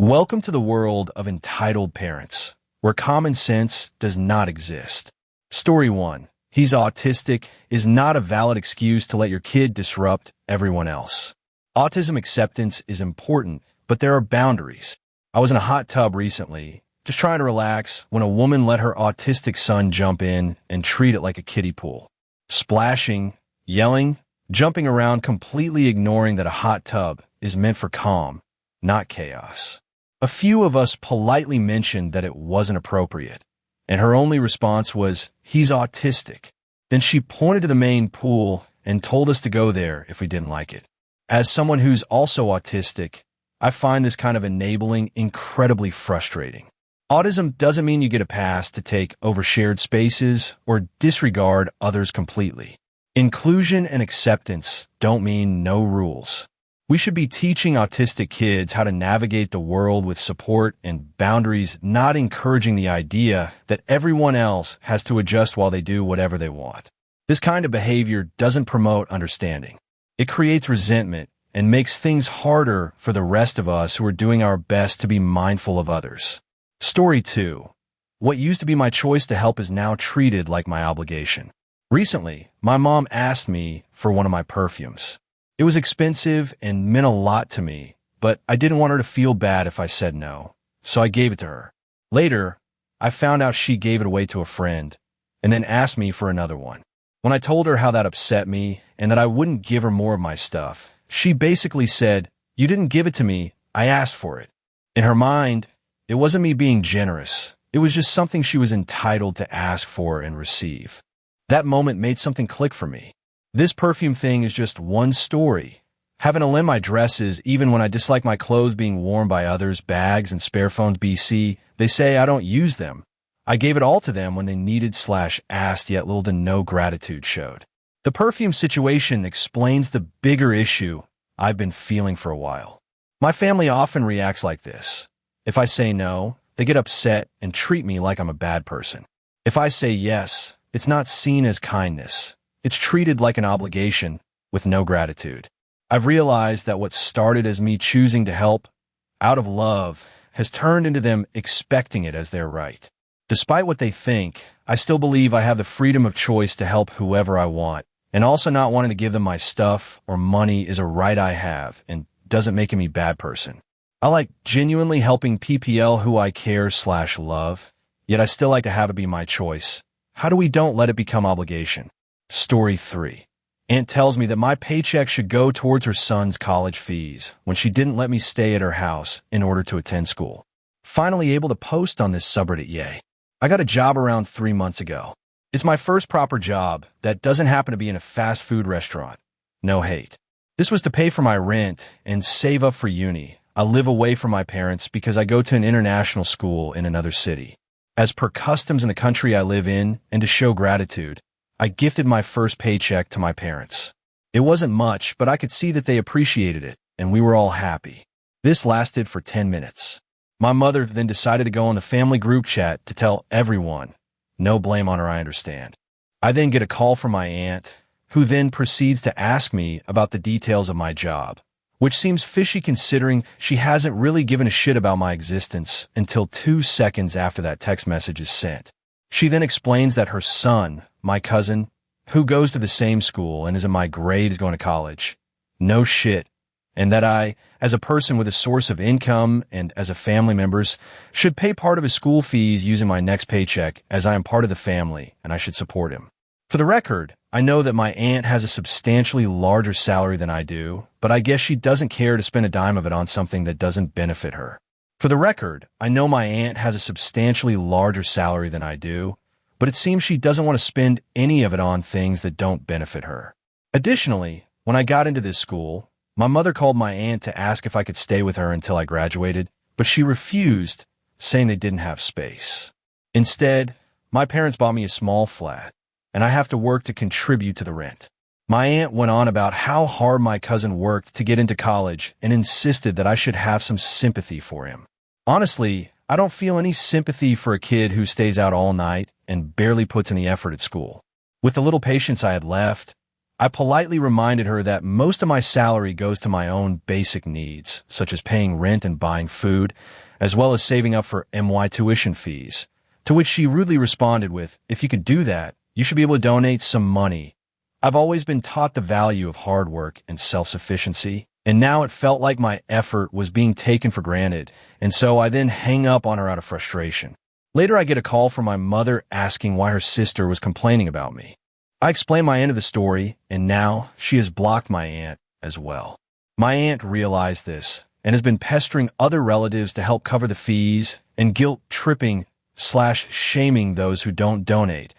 Welcome to the world of entitled parents, where common sense does not exist. Story 1. He's autistic is not a valid excuse to let your kid disrupt everyone else. Autism acceptance is important, but there are boundaries. I was in a hot tub recently, just trying to relax, when a woman let her autistic son jump in and treat it like a kiddie pool. Splashing, yelling, jumping around, completely ignoring that a hot tub is meant for calm, not chaos. A few of us politely mentioned that it wasn't appropriate, and her only response was, "He's autistic." Then she pointed to the main pool and told us to go there if we didn't like it. As someone who's also autistic, I find this kind of enabling incredibly frustrating. Autism doesn't mean you get a pass to take over shared spaces or disregard others completely. Inclusion and acceptance don't mean no rules. We should be teaching autistic kids how to navigate the world with support and boundaries, not encouraging the idea that everyone else has to adjust while they do whatever they want. This kind of behavior doesn't promote understanding. It creates resentment and makes things harder for the rest of us who are doing our best to be mindful of others. Story 2. What used to be my choice to help is now treated like my obligation. Recently, my mom asked me for one of my perfumes. It was expensive and meant a lot to me, but I didn't want her to feel bad if I said no, so I gave it to her. Later, I found out she gave it away to a friend, and then asked me for another one. When I told her how that upset me and that I wouldn't give her more of my stuff, she basically said, "You didn't give it to me, I asked for it." In her mind, it wasn't me being generous. It was just something she was entitled to ask for and receive. That moment made something click for me. This perfume thing is just one story. Having to lend my dresses even when I dislike my clothes being worn by others, bags and spare phones BC, they say I don't use them. I gave it all to them when they needed/asked, yet little to no gratitude showed. The perfume situation explains the bigger issue I've been feeling for a while. My family often reacts like this. If I say no, they get upset and treat me like I'm a bad person. If I say yes, it's not seen as kindness. It's treated like an obligation with no gratitude. I've realized that what started as me choosing to help out of love has turned into them expecting it as their right. Despite what they think, I still believe I have the freedom of choice to help whoever I want, and also not wanting to give them my stuff or money is a right I have and doesn't make me a bad person. I like genuinely helping PPL who I care/love, yet I still like to have it be my choice. How do we don't let it become obligation? Story 3. Aunt tells me that my paycheck should go towards her son's college fees when she didn't let me stay at her house in order to attend school. Finally able to post on this subreddit, yay. I got a job around 3 months ago. It's my first proper job that doesn't happen to be in a fast food restaurant. No hate. This was to pay for my rent and save up for uni. I live away from my parents because I go to an international school in another city. As per customs in the country I live in, and to show gratitude, I gifted my first paycheck to my parents. It wasn't much, but I could see that they appreciated it, and we were all happy. This lasted for 10 minutes. My mother then decided to go on the family group chat to tell everyone. No blame on her, I understand. I then get a call from my aunt, who then proceeds to ask me about the details of my job, which seems fishy considering she hasn't really given a shit about my existence until 2 seconds after that text message is sent. She then explains that her son, my cousin, who goes to the same school and is in my grade, is going to college. No shit. And that I, as a person with a source of income and as a family member's, should pay part of his school fees using my next paycheck as I am part of the family and I should support him. For the record, I know that my aunt has a substantially larger salary than I do, but I guess she doesn't care to spend a dime of it on something that doesn't benefit her. For the record, I know my aunt has a substantially larger salary than I do, but it seems she doesn't want to spend any of it on things that don't benefit her. Additionally, when I got into this school, my mother called my aunt to ask if I could stay with her until I graduated, but she refused, saying they didn't have space. Instead, my parents bought me a small flat, and I have to work to contribute to the rent. My aunt went on about how hard my cousin worked to get into college and insisted that I should have some sympathy for him. Honestly, I don't feel any sympathy for a kid who stays out all night and barely puts in the effort at school. With the little patience I had left, I politely reminded her that most of my salary goes to my own basic needs, such as paying rent and buying food, as well as saving up for MY tuition fees, to which she rudely responded with, "If you could do that, you should be able to donate some money." I've always been taught the value of hard work and self-sufficiency, and now it felt like my effort was being taken for granted, and so I then hang up on her out of frustration. Later, I get a call from my mother asking why her sister was complaining about me. I explain my end of the story, and now she has blocked my aunt as well. My aunt realized this and has been pestering other relatives to help cover the fees and guilt-tripping/shaming those who don't donate,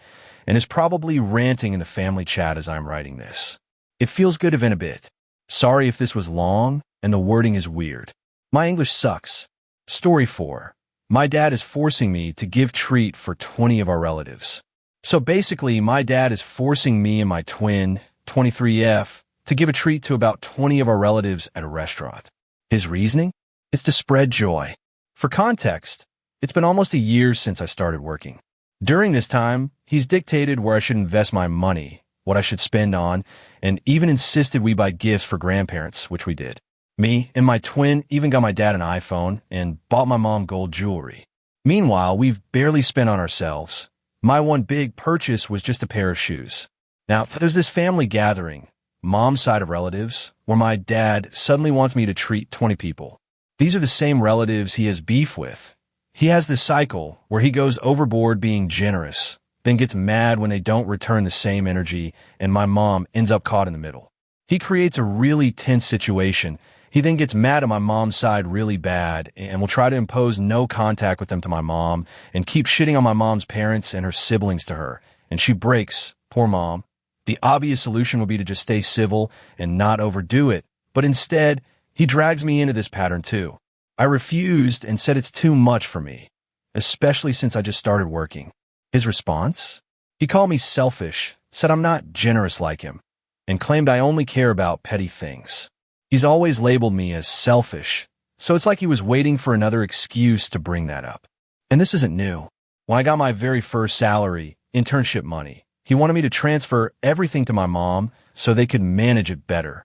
and is probably ranting in the family chat as I'm writing this. It feels good to vent a bit. Sorry if this was long and the wording is weird. My English sucks. Story 4. My dad is forcing me to give treat for 20 of our relatives. So basically, my dad is forcing me and my twin, 23F, to give a treat to about 20 of our relatives at a restaurant. His reasoning? It's to spread joy. For context, it's been almost a year since I started working. During this time, he's dictated where I should invest my money, what I should spend on, and even insisted we buy gifts for grandparents, which we did. Me and my twin even got my dad an iPhone and bought my mom gold jewelry. Meanwhile, we've barely spent on ourselves. My one big purchase was just a pair of shoes. Now, there's this family gathering, mom's side of relatives, where my dad suddenly wants me to treat 20 people. These are the same relatives he has beef with. He has this cycle where he goes overboard being generous, then gets mad when they don't return the same energy, and my mom ends up caught in the middle. He creates a really tense situation. He then gets mad at my mom's side really bad and will try to impose no contact with them to my mom and keep shitting on my mom's parents and her siblings to her. And she breaks. Poor mom. The obvious solution would be to just stay civil and not overdo it. But instead, he drags me into this pattern too. I refused and said it's too much for me, especially since I just started working. His response? He called me selfish, said I'm not generous like him, and claimed I only care about petty things. He's always labeled me as selfish, so it's like he was waiting for another excuse to bring that up. And this isn't new. When I got my very first salary, internship money, he wanted me to transfer everything to my mom so they could manage it better.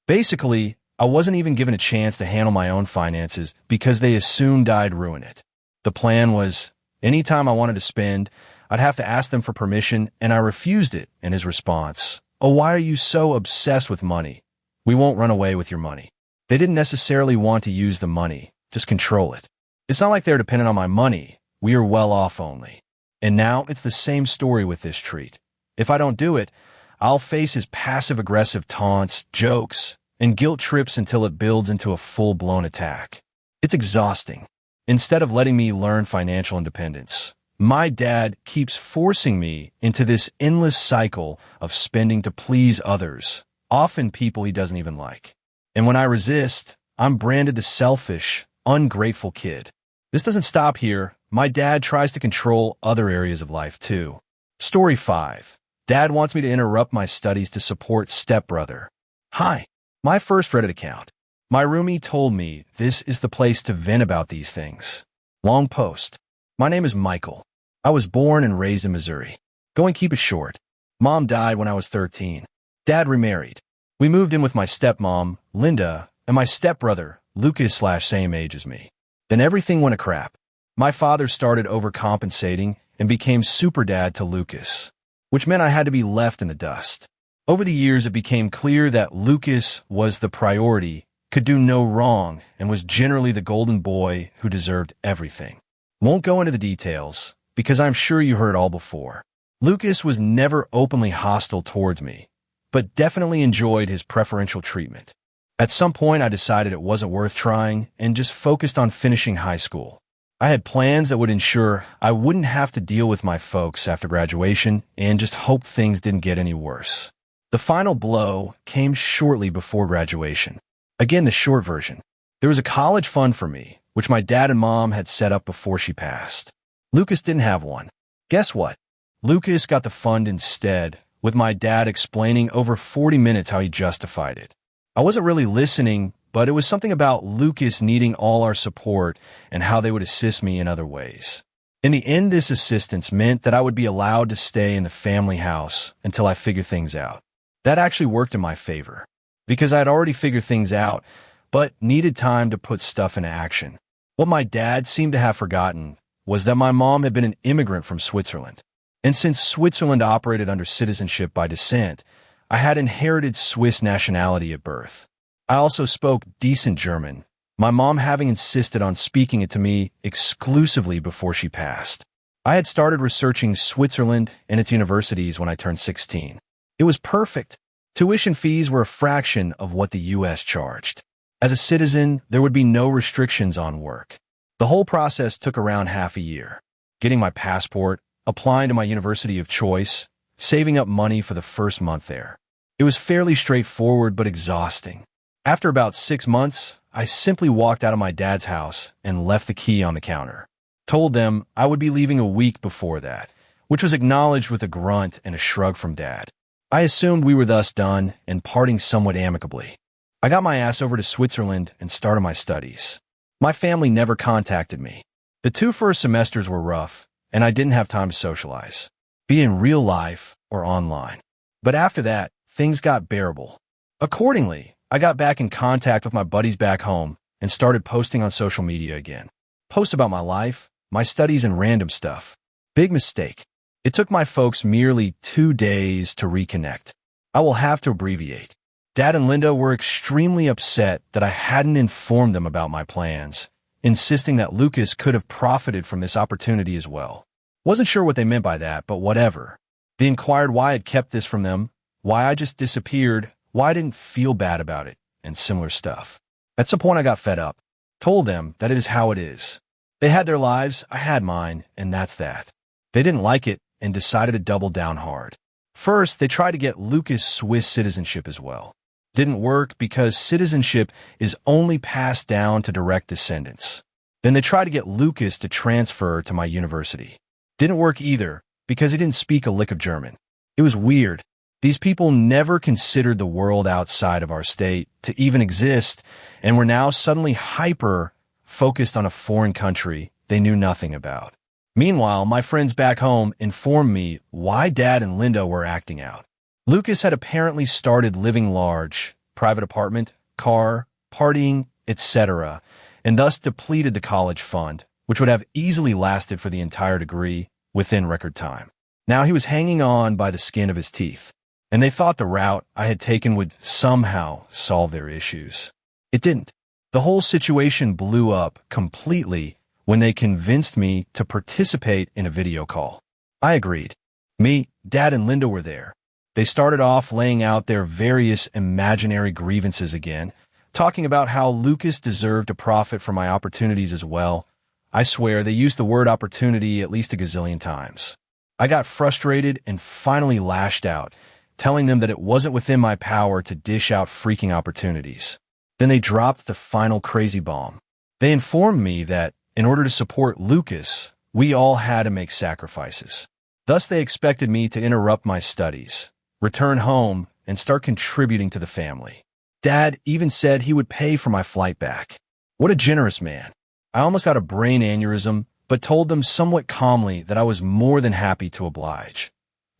Basically, I wasn't even given a chance to handle my own finances because they assumed I'd ruin it. The plan was, anytime I wanted to spend, I'd have to ask them for permission, and I refused it. And his response, "Oh, why are you so obsessed with money? We won't run away with your money." They didn't necessarily want to use the money, just control it. It's not like they're dependent on my money. We are well off only. And now it's the same story with this treat. If I don't do it, I'll face his passive-aggressive taunts, jokes, and guilt trips until it builds into a full-blown attack. It's exhausting. Instead of letting me learn financial independence, my dad keeps forcing me into this endless cycle of spending to please others, often people he doesn't even like. And when I resist, I'm branded the selfish, ungrateful kid. This doesn't stop here. My dad tries to control other areas of life too. Story 5. Dad wants me to interrupt my studies to support stepbrother. Hi. My first Reddit account. My roomie told me this is the place to vent about these things. Long post. My name is Michael. I was born and raised in Missouri. Go and keep it short. Mom died when I was 13. Dad remarried. We moved in with my stepmom, Linda, and my stepbrother, Lucas/same age as me. Then everything went to crap. My father started overcompensating and became super dad to Lucas, which meant I had to be left in the dust. Over the years, it became clear that Lucas was the priority, could do no wrong, and was generally the golden boy who deserved everything. Won't go into the details, because I'm sure you heard all before. Lucas was never openly hostile towards me, but definitely enjoyed his preferential treatment. At some point, I decided it wasn't worth trying and just focused on finishing high school. I had plans that would ensure I wouldn't have to deal with my folks after graduation and just hoped things didn't get any worse. The final blow came shortly before graduation. Again, the short version. There was a college fund for me, which my dad and mom had set up before she passed. Lucas didn't have one. Guess what? Lucas got the fund instead, with my dad explaining over 40 minutes how he justified it. I wasn't really listening, but it was something about Lucas needing all our support and how they would assist me in other ways. In the end, this assistance meant that I would be allowed to stay in the family house until I figured things out. That actually worked in my favor, because I had already figured things out, but needed time to put stuff into action. What my dad seemed to have forgotten was that my mom had been an immigrant from Switzerland. And since Switzerland operated under citizenship by descent, I had inherited Swiss nationality at birth. I also spoke decent German, my mom having insisted on speaking it to me exclusively before she passed. I had started researching Switzerland and its universities when I turned 16. It was perfect. Tuition fees were a fraction of what the U.S. charged. As a citizen, there would be no restrictions on work. The whole process took around half a year. Getting my passport, applying to my university of choice, saving up money for the first month there. It was fairly straightforward but exhausting. After about 6 months, I simply walked out of my dad's house and left the key on the counter. Told them I would be leaving a week before that, which was acknowledged with a grunt and a shrug from Dad. I assumed we were thus done and parting somewhat amicably. I got my ass over to Switzerland and started my studies. My family never contacted me. The 2 first semesters were rough, and I didn't have time to socialize, be it in real life or online. But after that, things got bearable. Accordingly, I got back in contact with my buddies back home and started posting on social media again. Posts about my life, my studies, and random stuff. Big mistake. It took my folks merely 2 days to reconnect. I will have to abbreviate. Dad and Linda were extremely upset that I hadn't informed them about my plans, insisting that Lucas could have profited from this opportunity as well. Wasn't sure what they meant by that, but whatever. They inquired why I had kept this from them, why I just disappeared, why I didn't feel bad about it, and similar stuff. At some point I got fed up. Told them that it is how it is. They had their lives, I had mine, and that's that. They didn't like it and decided to double down hard. First, they tried to get Lucas Swiss citizenship as well. Didn't work because citizenship is only passed down to direct descendants. Then they tried to get Lucas to transfer to my university. Didn't work either because he didn't speak a lick of German. It was weird. These people never considered the world outside of our state to even exist and were now suddenly hyper-focused on a foreign country they knew nothing about. Meanwhile, my friends back home informed me why Dad and Linda were acting out. Lucas had apparently started living large, private apartment, car, partying, etc., and thus depleted the college fund, which would have easily lasted for the entire degree within record time. Now he was hanging on by the skin of his teeth, and they thought the route I had taken would somehow solve their issues. It didn't. The whole situation blew up completely when they convinced me to participate in a video call. I agreed. Me, Dad, and Linda were there. They started off laying out their various imaginary grievances again, talking about how Lucas deserved to profit from my opportunities as well. I swear they used the word opportunity at least a gazillion times. I got frustrated and finally lashed out, telling them that it wasn't within my power to dish out freaking opportunities. Then they dropped the final crazy bomb. They informed me that, in order to support Lucas, we all had to make sacrifices. Thus they expected me to interrupt my studies, return home, and start contributing to the family. Dad even said he would pay for my flight back. What a generous man. I almost got a brain aneurysm, but told them somewhat calmly that I was more than happy to oblige.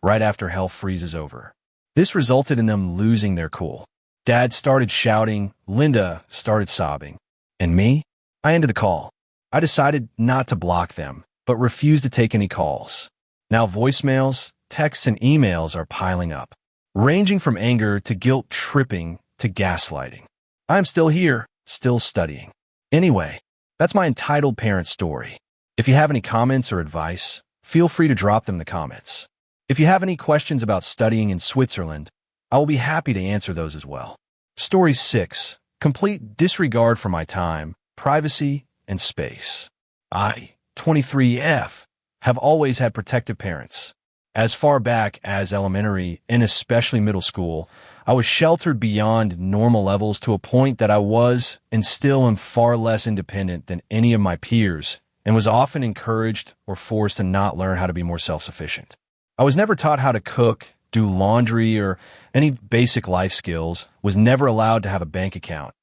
Right after hell freezes over. This resulted in them losing their cool. Dad started shouting, Linda started sobbing. And me? I ended the call. I decided not to block them, but refused to take any calls. Now voicemails, texts, and emails are piling up, ranging from anger to guilt-tripping to gaslighting. I'm still here, still studying. Anyway, that's my entitled parent story. If you have any comments or advice, feel free to drop them in the comments. If you have any questions about studying in Switzerland, I will be happy to answer those as well. Story 6. Complete disregard for my time, privacy, and space. I, 23F, have always had protective parents. As far back as elementary and especially middle school, I was sheltered beyond normal levels to a point that I was and still am far less independent than any of my peers and was often encouraged or forced to not learn how to be more self-sufficient. I was never taught how to cook, do laundry, or any basic life skills, was never allowed to have a bank account,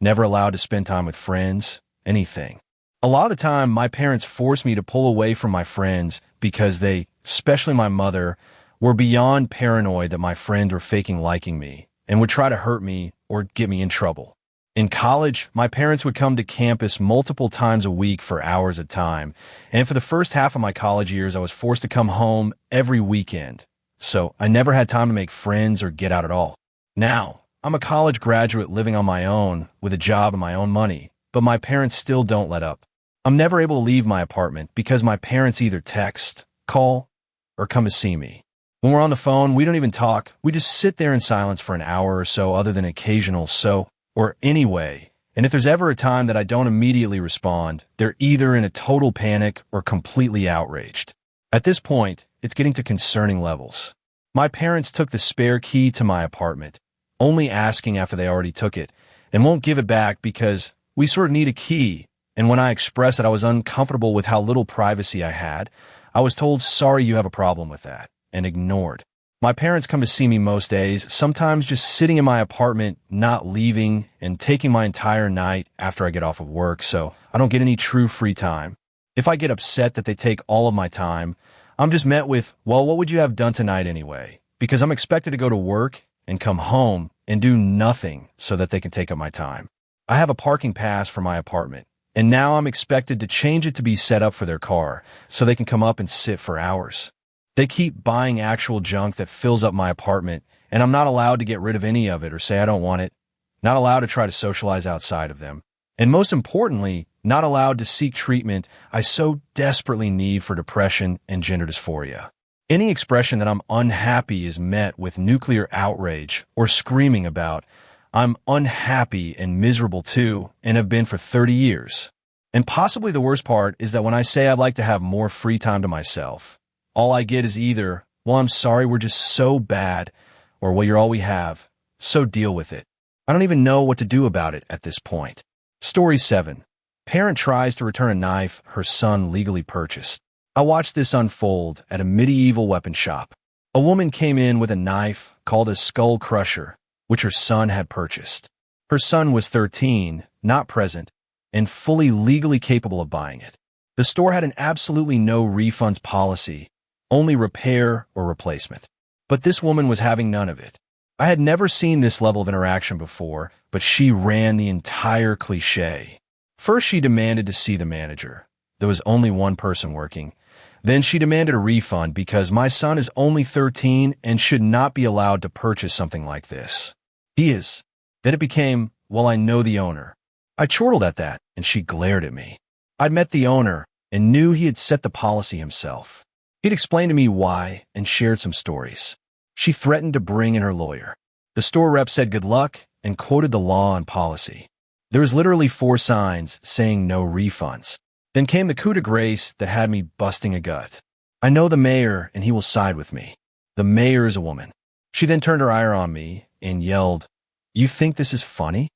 never allowed to spend time with friends, anything. A lot of the time, my parents forced me to pull away from my friends because they, especially my mother, were beyond paranoid that my friends were faking liking me and would try to hurt me or get me in trouble. In college, my parents would come to campus multiple times a week for hours at a time, and for the first half of my college years, I was forced to come home every weekend. So I never had time to make friends or get out at all. Now, I'm a college graduate living on my own with a job and my own money, but my parents still don't let up. I'm never able to leave my apartment because my parents either text, call, or come to see me. When we're on the phone, we don't even talk. We just sit there in silence for an hour or so other than occasional so or anyway. And if there's ever a time that I don't immediately respond, they're either in a total panic or completely outraged. At this point, it's getting to concerning levels. My parents took the spare key to my apartment, only asking after they already took it, and won't give it back because we sort of need a key. And when I expressed that I was uncomfortable with how little privacy I had, I was told, sorry, you have a problem with that, and ignored. My parents come to see me most days, sometimes just sitting in my apartment, not leaving, and taking my entire night after I get off of work, so I don't get any true free time. If I get upset that they take all of my time, I'm just met with, well, what would you have done tonight anyway? Because I'm expected to go to work and come home and do nothing so that they can take up my time. I have a parking pass for my apartment, and now I'm expected to change it to be set up for their car so they can come up and sit for hours. They keep buying actual junk that fills up my apartment, and I'm not allowed to get rid of any of it or say I don't want it, not allowed to try to socialize outside of them, and most importantly, not allowed to seek treatment I so desperately need for depression and gender dysphoria. Any expression that I'm unhappy is met with nuclear outrage or screaming about, I'm unhappy and miserable too, and have been for 30 years. And possibly the worst part is that when I say I'd like to have more free time to myself, all I get is either, well, I'm sorry, we're just so bad, or, well, you're all we have, so deal with it. I don't even know what to do about it at this point. Story 7. Parent tries to return a knife her son legally purchased. I watched this unfold at a medieval weapon shop. A woman came in with a knife called a skull crusher, which her son had purchased. Her son was 13, not present, and fully legally capable of buying it. The store had an absolutely no refunds policy, only repair or replacement. But this woman was having none of it. I had never seen this level of interaction before, but she ran the entire cliché. First, she demanded to see the manager. There was only one person working. Then she demanded a refund because my son is only 13 and should not be allowed to purchase something like this. He is. Then it became, well, I know the owner. I chortled at that, and she glared at me. I'd met the owner and knew he had set the policy himself. He'd explained to me why and shared some stories. She threatened to bring in her lawyer. The store rep said good luck and quoted the law and policy. There was literally 4 signs saying no refunds. Then came the coup de grace that had me busting a gut. I know the mayor and he will side with me. The mayor is a woman. She then turned her ire on me and yelled, "You think this is funny?"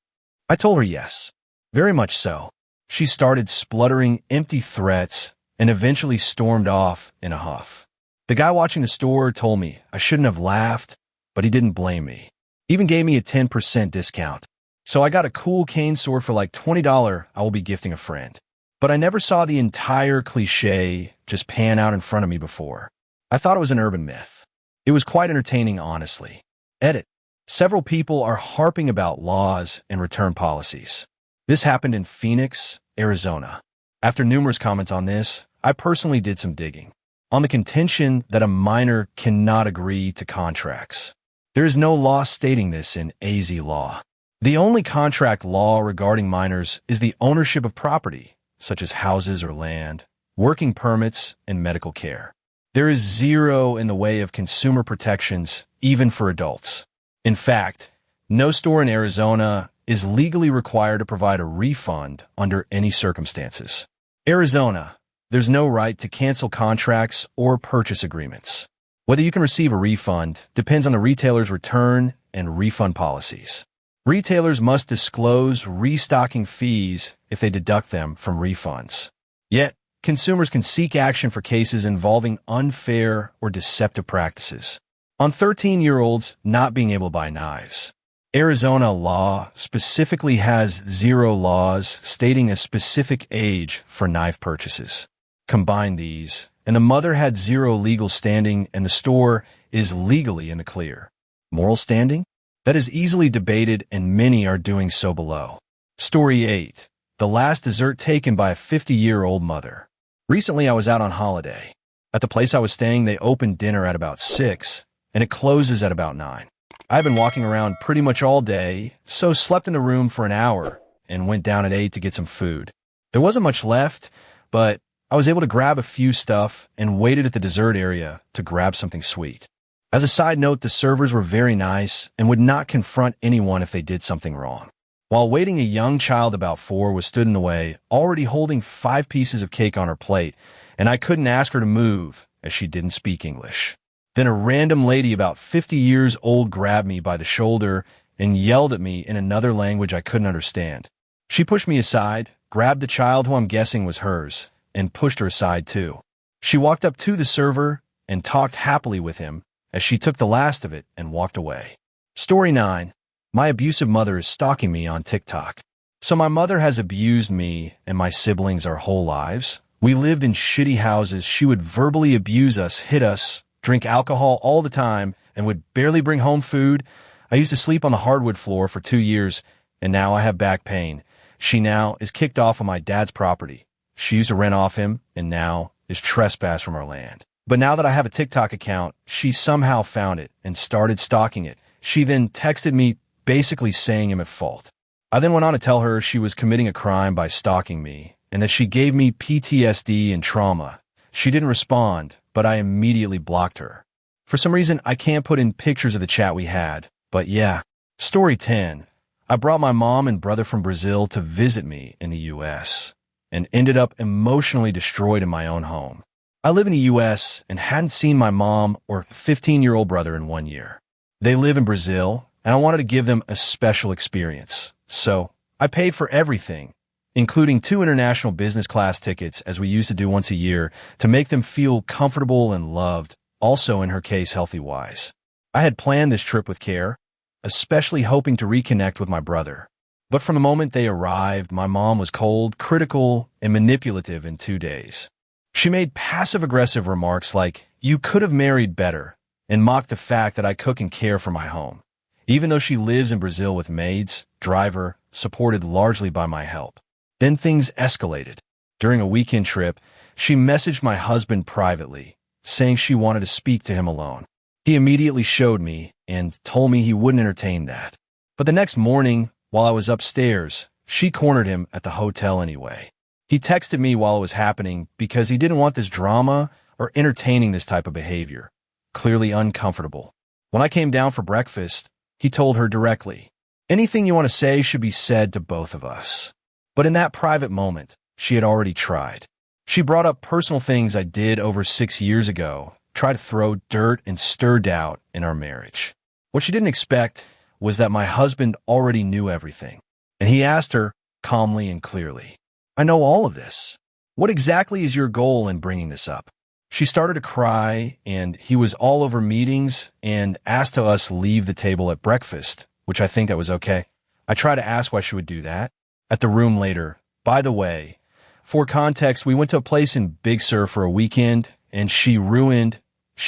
I told her yes. Very much so. She started spluttering empty threats and eventually stormed off in a huff. The guy watching the store told me I shouldn't have laughed, but he didn't blame me. Even gave me a 10% discount. So I got a cool cane sword for like $20 I will be gifting a friend. But I never saw the entire cliché just pan out in front of me before. I thought it was an urban myth. It was quite entertaining, honestly. Edit. Several people are harping about laws and return policies. This happened in Phoenix, Arizona. After numerous comments on this, I personally did some digging on the contention that a minor cannot agree to contracts. There is no law stating this in AZ law. The only contract law regarding minors is the ownership of property, such as houses or land, working permits, and medical care. There is zero in the way of consumer protections, even for adults. In fact, no store in Arizona is legally required to provide a refund under any circumstances. Arizona, there's no right to cancel contracts or purchase agreements. Whether you can receive a refund depends on the retailer's return and refund policies. Retailers must disclose restocking fees if they deduct them from refunds. Yet, consumers can seek action for cases involving unfair or deceptive practices on 13-year-olds not being able to buy knives. Arizona law specifically has 0 laws stating a specific age for knife purchases. Combine these, and the mother had 0 legal standing and the store is legally in the clear. Moral standing? That is easily debated, and many are doing so below. Story 8. The last dessert taken by a 50-year-old mother. Recently, I was out on holiday. At the place I was staying, they opened dinner at about 6, and it closes at about 9. I've been walking around pretty much all day, so slept in the room for an hour and went down at 8 to get some food. There wasn't much left, but I was able to grab a few stuff and waited at the dessert area to grab something sweet. As a side note, the servers were very nice and would not confront anyone if they did something wrong. While waiting, a young child about 4 was stood in the way, already holding 5 pieces of cake on her plate, and I couldn't ask her to move as she didn't speak English. Then a random lady about 50 years old grabbed me by the shoulder and yelled at me in another language I couldn't understand. She pushed me aside, grabbed the child who I'm guessing was hers, and pushed her aside too. She walked up to the server and talked happily with him as she took the last of it and walked away. Story 9. My abusive mother is stalking me on TikTok. So my mother has abused me and my siblings our whole lives. We lived in shitty houses. She would verbally abuse us, hit us, drink alcohol all the time, and would barely bring home food. I used to sleep on the hardwood floor for 2 years, and now I have back pain. She now is kicked off of my dad's property. She used to rent off him, and now is trespassed from our land. But now that I have a TikTok account, she somehow found it and started stalking it. She then texted me basically saying I'm at fault. I then went on to tell her she was committing a crime by stalking me and that she gave me PTSD and trauma. She didn't respond, but I immediately blocked her. For some reason, I can't put in pictures of the chat we had, but yeah. Story 10. I brought my mom and brother from Brazil to visit me in the U.S. and ended up emotionally destroyed in my own home. I live in the U.S. and hadn't seen my mom or 15-year-old brother in 1 year. They live in Brazil, and I wanted to give them a special experience. So I paid for everything, including 2 international business class tickets, as we used to do once a year, to make them feel comfortable and loved, also in her case healthy-wise. I had planned this trip with care, especially hoping to reconnect with my brother. But from the moment they arrived, my mom was cold, critical, and manipulative in 2 days. She made passive-aggressive remarks like, "You could have married better," and mocked the fact that I cook and care for my home. Even though she lives in Brazil with maids, driver, supported largely by my help. Then things escalated. During a weekend trip, she messaged my husband privately, saying she wanted to speak to him alone. He immediately showed me and told me he wouldn't entertain that. But the next morning, while I was upstairs, she cornered him at the hotel anyway. He texted me while it was happening because he didn't want this drama or entertaining this type of behavior. Clearly uncomfortable. When I came down for breakfast, he told her directly, "Anything you want to say should be said to both of us." But in that private moment, she had already tried. She brought up personal things I did over 6 years ago, tried to throw dirt and stir doubt in our marriage. What she didn't expect was that my husband already knew everything, and he asked her calmly and clearly, "I know all of this. What exactly is your goal in bringing this up?" She started to cry, and he was all over meetings and asked us leave the table at breakfast, which I think that was okay. I tried to ask why she would do that. At the room later, by the way, for context, we went to a place in Big Sur for a weekend, and she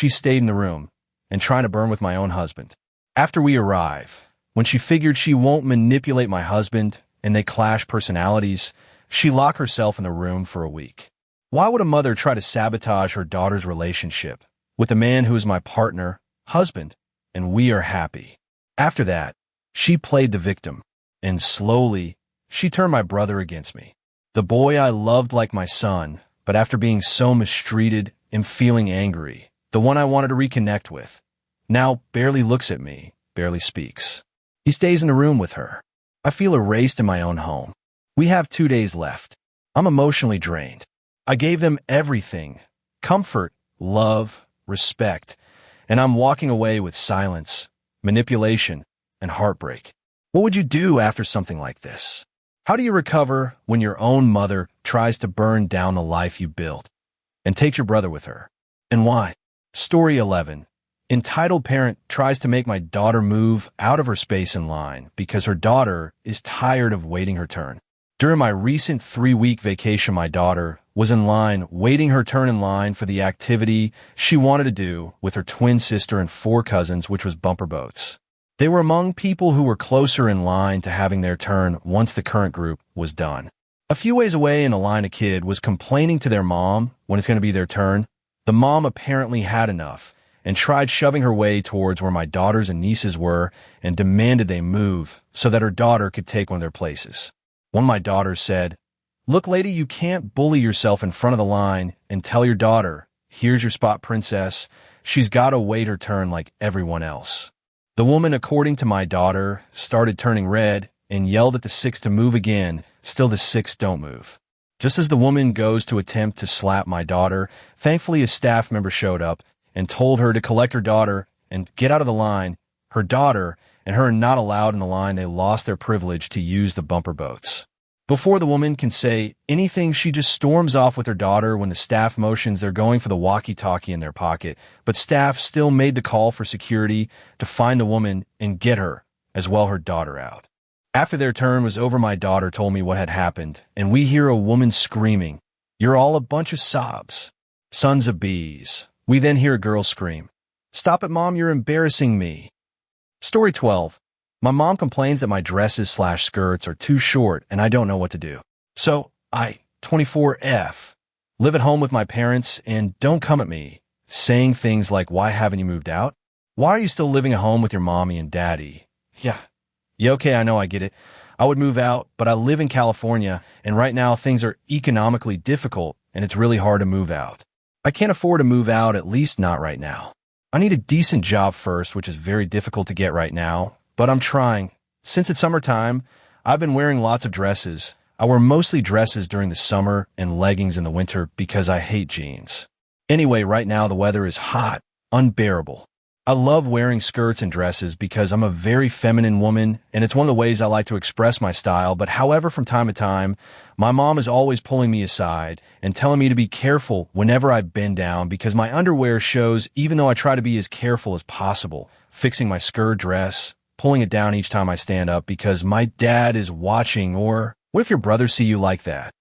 stayed in the room and trying to burn with my own husband. After we arrive, when she figured she won't manipulate my husband and they clash personalities, she locked herself in the room for a week. Why would a mother try to sabotage her daughter's relationship with a man who is my partner, husband, and we are happy? After that, she played the victim, and slowly, she turned my brother against me. The boy I loved like my son, but after being so mistreated and feeling angry, the one I wanted to reconnect with, now barely looks at me, barely speaks. He stays in the room with her. I feel erased in my own home. We have 2 days left. I'm emotionally drained. I gave them everything, comfort, love, respect, and I'm walking away with silence, manipulation, and heartbreak. What would you do after something like this? How do you recover when your own mother tries to burn down the life you built and take your brother with her? And why? Story 11. Entitled parent tries to make my daughter move out of her space in line because her daughter is tired of waiting her turn. During my recent 3-week vacation, my daughter was in line, waiting her turn in line for the activity she wanted to do with her twin sister and 4 cousins, which was bumper boats. They were among people who were closer in line to having their turn once the current group was done. A few ways away in the line, a kid was complaining to their mom when it's going to be their turn. The mom apparently had enough and tried shoving her way towards where my daughters and nieces were and demanded they move so that her daughter could take one of their places. One of my daughters said, "Look, lady, you can't bully yourself in front of the line and tell your daughter, 'Here's your spot, princess.' She's got to wait her turn like everyone else." The woman, according to my daughter, started turning red and yelled at the 6 to move again. Still, the 6 don't move. Just as the woman goes to attempt to slap my daughter, thankfully a staff member showed up and told her to collect her daughter and get out of the line. Her daughter and her are not allowed in the line. They lost their privilege to use the bumper boats. Before the woman can say anything, she just storms off with her daughter. When the staff motions, they're going for the walkie-talkie in their pocket, but staff still made the call for security to find the woman and get her, as well her daughter, out. After their turn was over, my daughter told me what had happened, and we hear a woman screaming, "You're all a bunch of sobs. Sons of bees." We then hear a girl scream, "Stop it, Mom, you're embarrassing me." Story 12. My mom complains that my dresses/skirts are too short and I don't know what to do. So I, 24F, live at home with my parents and don't come at me, saying things like, "Why haven't you moved out? Why are you still living at home with your mommy and daddy?" Yeah, okay, I know, I get it. I would move out, but I live in California, and right now things are economically difficult and it's really hard to move out. I can't afford to move out, at least not right now. I need a decent job first, which is very difficult to get right now, but I'm trying. Since it's summertime, I've been wearing lots of dresses. I wear mostly dresses during the summer and leggings in the winter because I hate jeans. Anyway, right now the weather is hot, unbearable. I love wearing skirts and dresses because I'm a very feminine woman, and it's one of the ways I like to express my style. But however, from time to time, my mom is always pulling me aside and telling me to be careful whenever I bend down because my underwear shows, even though I try to be as careful as possible, fixing my skirt, dress, pulling it down each time I stand up because my dad is watching. Or what if your brothers see you like that?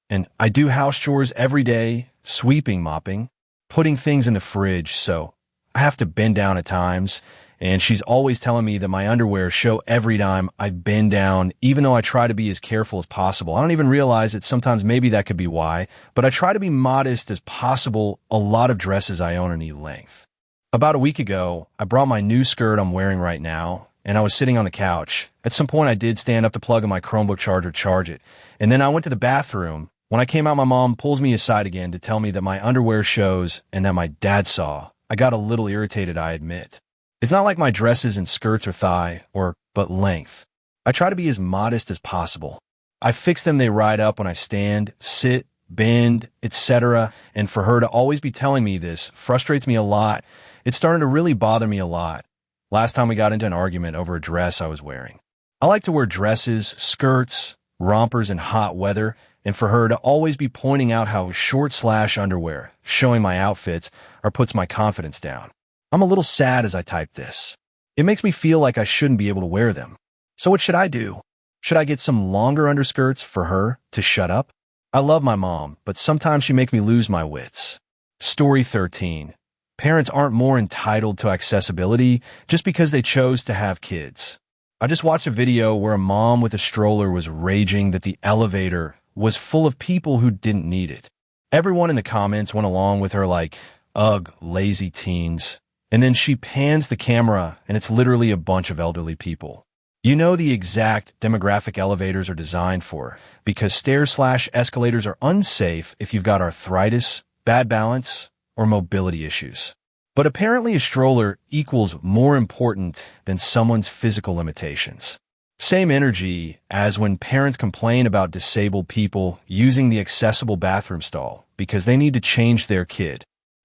And I do house chores every day, sweeping, mopping, putting things in the fridge, so I have to bend down at times, and she's always telling me that my underwear show every time I bend down, even though I try to be as careful as possible. I don't even realize that sometimes maybe that could be why, but I try to be modest as possible. A lot of dresses I own are knee length. About a week ago, I brought my new skirt I'm wearing right now, and I was sitting on the couch. At some point, I did stand up to plug in my Chromebook charger to charge it, and then I went to the bathroom. When I came out, my mom pulls me aside again to tell me that my underwear shows and that my dad saw. I got a little irritated, I admit. It's not like my dresses and skirts are thigh, but length. I try to be as modest as possible. I fix them, they ride up when I stand, sit, bend, etc. And for her to always be telling me this frustrates me a lot. It's starting to really bother me a lot. Last time we got into an argument over a dress I was wearing. I like to wear dresses, skirts, rompers in hot weather, and for her to always be pointing out how short/underwear, showing my outfits, puts my confidence down. I'm a little sad as I type this. It makes me feel like I shouldn't be able to wear them. So what should I do? Should I get some longer underskirts for her to shut up? I love my mom, but sometimes she makes me lose my wits. Story 13. Parents aren't more entitled to accessibility just because they chose to have kids. I just watched a video where a mom with a stroller was raging that the elevator was full of people who didn't need it. Everyone in the comments went along with her like, "Ugh, lazy teens." And then she pans the camera and it's literally a bunch of elderly people. You know the exact demographic elevators are designed for because stairs/escalators are unsafe if you've got arthritis, bad balance, or mobility issues. But apparently a stroller equals more important than someone's physical limitations. Same energy as when parents complain about disabled people using the accessible bathroom stall because they need to change their kid.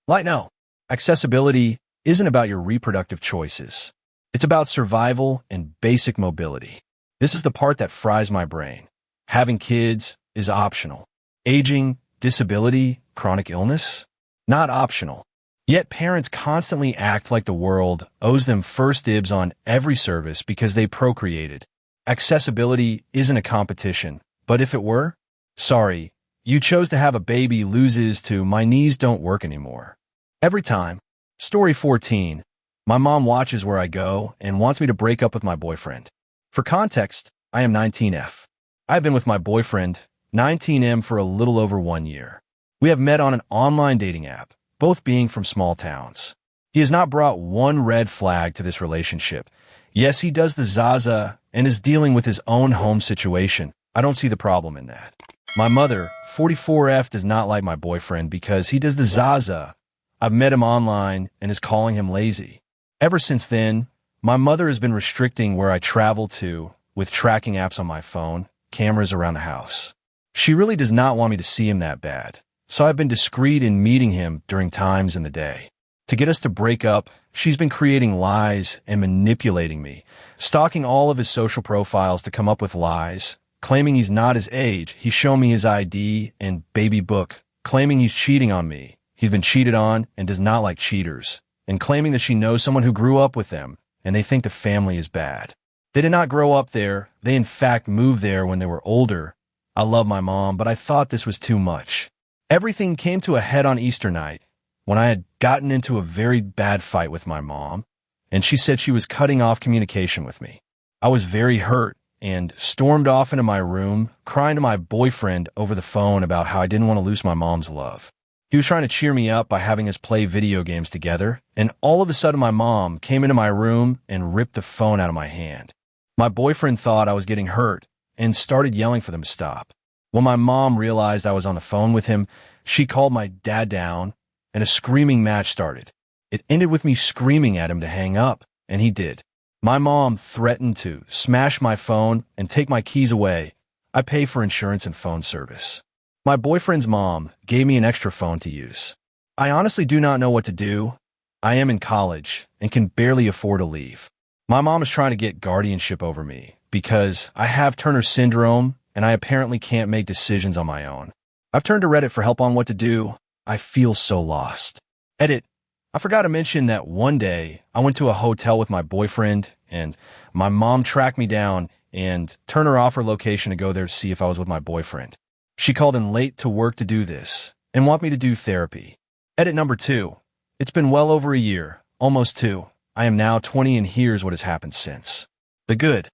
Like, no, accessibility isn't about your reproductive choices. It's about survival and basic mobility. This is the part that fries my brain. Having kids is optional. Aging, disability, chronic illness, not optional. Yet parents constantly act like the world owes them first dibs on every service because they procreated. Accessibility isn't a competition, But if it were? Sorry, you chose to have a baby loses to my knees don't work anymore. Every time. Story 14. My mom watches where I go and wants me to break up with my boyfriend. For context, I am 19F. I've been with my boyfriend, 19M, for a little over 1 year. We have met on an online dating app, both being from small towns. He has not brought one red flag to this relationship. Yes, he does the Zaza and is dealing with his own home situation. I don't see the problem in that. My mother, 44F, does not like my boyfriend because he does the Zaza. I've met him online and is calling him lazy. Ever since then, my mother has been restricting where I travel to with tracking apps on my phone, cameras around the house. She really does not want me to see him that bad, so I've been discreet in meeting him during times in the day. To get us to break up, she's been creating lies and manipulating me, stalking all of his social profiles to come up with lies, claiming he's not his age. He's shown me his ID and baby book, claiming he's cheating on me. He's been cheated on and does not like cheaters, and claiming that she knows someone who grew up with them, and they think the family is bad. They did not grow up there. They in fact moved there when they were older. I love my mom, but I thought this was too much. Everything came to a head on Easter night when I had gotten into a very bad fight with my mom, and she said she was cutting off communication with me. I was very hurt and stormed off into my room, crying to my boyfriend over the phone about how I didn't want to lose my mom's love. He was trying to cheer me up by having us play video games together, and all of a sudden my mom came into my room and ripped the phone out of my hand. My boyfriend thought I was getting hurt and started yelling for them to stop. When my mom realized I was on the phone with him, she called my dad down, and a screaming match started. It ended with me screaming at him to hang up, and he did. My mom threatened to smash my phone and take my keys away. I pay for insurance and phone service. My boyfriend's mom gave me an extra phone to use. I honestly do not know what to do. I am in college and can barely afford to leave. My mom is trying to get guardianship over me because I have Turner syndrome and I apparently can't make decisions on my own. I've turned to Reddit for help on what to do. I feel so lost. Edit. I forgot to mention that one day I went to a hotel with my boyfriend and my mom tracked me down and Turner offered location to go there to see if I was with my boyfriend. She called in late to work to do this and want me to do therapy. Edit number 2. It's been well over a year, almost 2. I am now 20 and here's what has happened since. The good.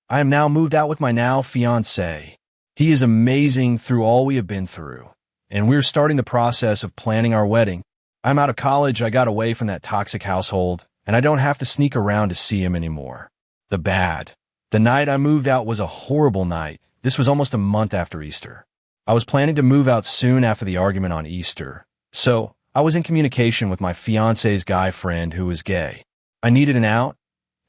I am now moved out with my now fiancé. He is amazing through all we have been through, and we're starting the process of planning our wedding. I'm out of college. I got away from that toxic household, and I don't have to sneak around to see him anymore. The bad. The night I moved out was a horrible night. This was almost a month after Easter. I was planning to move out soon after the argument on Easter, so I was in communication with my fiancé's guy friend who was gay. I needed an out,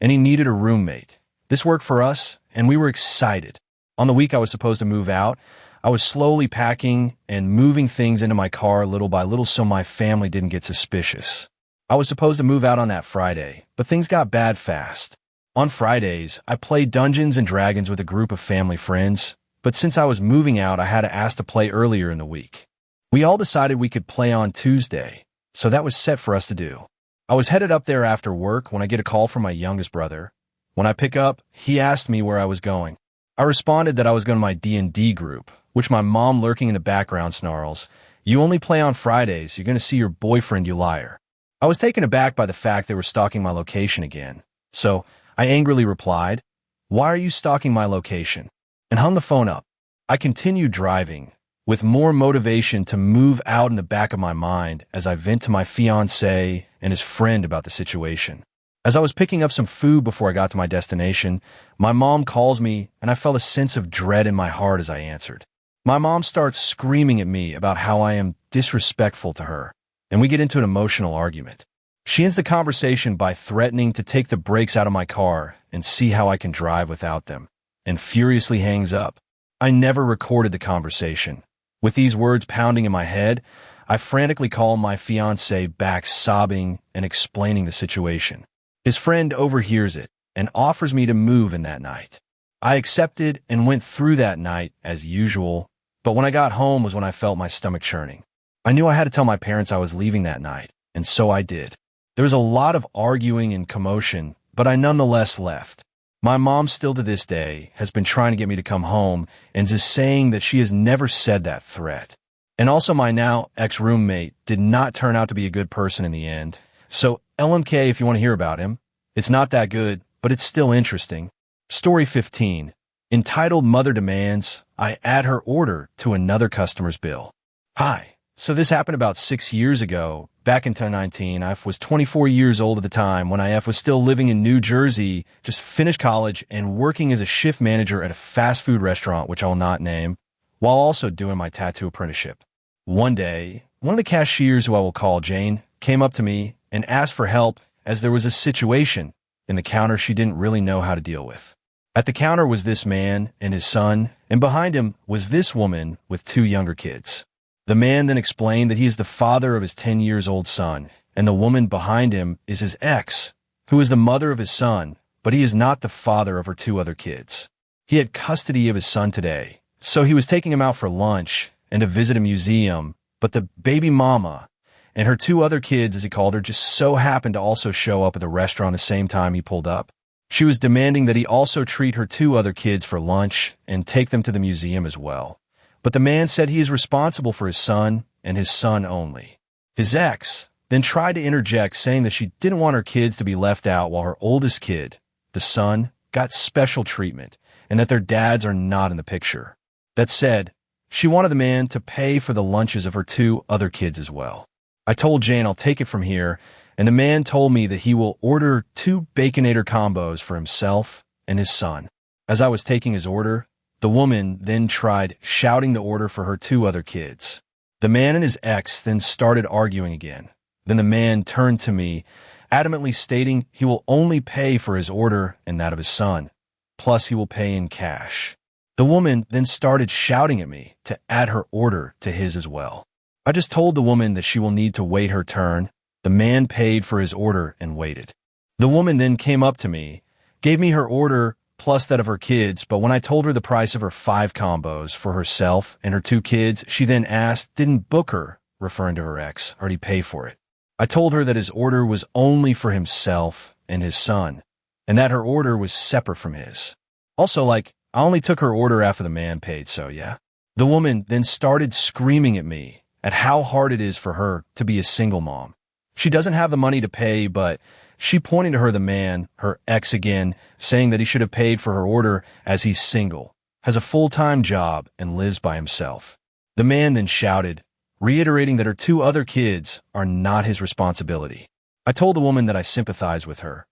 and he needed a roommate. This worked for us, and we were excited. On the week I was supposed to move out, I was slowly packing and moving things into my car little by little so my family didn't get suspicious. I was supposed to move out on that Friday, but things got bad fast. On Fridays, I played Dungeons and Dragons with a group of family friends, but since I was moving out, I had to ask to play earlier in the week. We all decided we could play on Tuesday, so that was set for us to do. I was headed up there after work when I get a call from my youngest brother. When I pick up, he asked me where I was going. I responded that I was going to my D&D group, which my mom lurking in the background snarls, "You only play on Fridays. You're going to see your boyfriend, you liar." I was taken aback by the fact they were stalking my location again, so I angrily replied, "Why are you stalking my location?" and hung the phone up. I continued driving, with more motivation to move out in the back of my mind as I vent to my fiancé and his friend about the situation. As I was picking up some food before I got to my destination, my mom calls me and I felt a sense of dread in my heart as I answered. My mom starts screaming at me about how I am disrespectful to her, and we get into an emotional argument. She ends the conversation by threatening to take the brakes out of my car and see how I can drive without them, and furiously hangs up. I never recorded the conversation. With these words pounding in my head, I frantically call my fiancé back, sobbing and explaining the situation. His friend overhears it and offers me to move in that night. I accepted and went through that night as usual, but when I got home was when I felt my stomach churning. I knew I had to tell my parents I was leaving that night, and so I did. There was a lot of arguing and commotion, but I nonetheless left. My mom still to this day has been trying to get me to come home and is saying that she has never said that threat. And also my now ex-roommate did not turn out to be a good person in the end. So LMK if you want to hear about him. It's not that good, but it's still interesting. Story 15. Entitled Mother Demands I Add Her Order to Another Customer's Bill. Hi. So this happened about 6 years ago. Back in 2019, I was 24 years old at the time when I was still living in New Jersey, just finished college and working as a shift manager at a fast food restaurant, which I will not name, while also doing my tattoo apprenticeship. One day, one of the cashiers, who I will call Jane, came up to me and asked for help as there was a situation in the counter she didn't really know how to deal with. At the counter was this man and his son, and behind him was this woman with 2 younger kids. The man then explained that he is the father of his 10-year-old son, and the woman behind him is his ex, who is the mother of his son, but he is not the father of her 2 other kids. He had custody of his son today, so he was taking him out for lunch and to visit a museum, but the baby mama and her 2 other kids, as he called her, just so happened to also show up at the restaurant the same time he pulled up. She was demanding that he also treat her 2 other kids for lunch and take them to the museum as well. But the man said he is responsible for his son and his son only. His ex then tried to interject, saying that she didn't want her kids to be left out while her oldest kid, the son, got special treatment and that their dads are not in the picture. That said, she wanted the man to pay for the lunches of her 2 other kids as well. I told Jane I'll take it from here, and the man told me that he will order 2 Baconator combos for himself and his son. As I was taking his order, the woman then tried shouting the order for her 2 other kids. The man and his ex then started arguing again. Then the man turned to me, adamantly stating he will only pay for his order and that of his son, plus he will pay in cash. The woman then started shouting at me to add her order to his as well. I just told the woman that she will need to wait her turn. The man paid for his order and waited. The woman then came up to me, gave me her order plus that of her kids, but when I told her the price of her 5 combos for herself and her 2 kids, she then asked, didn't Booker, referring to her ex, already pay for it? I told her that his order was only for himself and his son, and that her order was separate from his. Also, I only took her order after the man paid, so yeah. The woman then started screaming at me at how hard it is for her to be a single mom. She doesn't have the money to pay, but she pointed to her the man, her ex again, saying that he should have paid for her order as he's single, has a full-time job, and lives by himself. The man then shouted, reiterating that her 2 other kids are not his responsibility. I told the woman that I sympathize with her.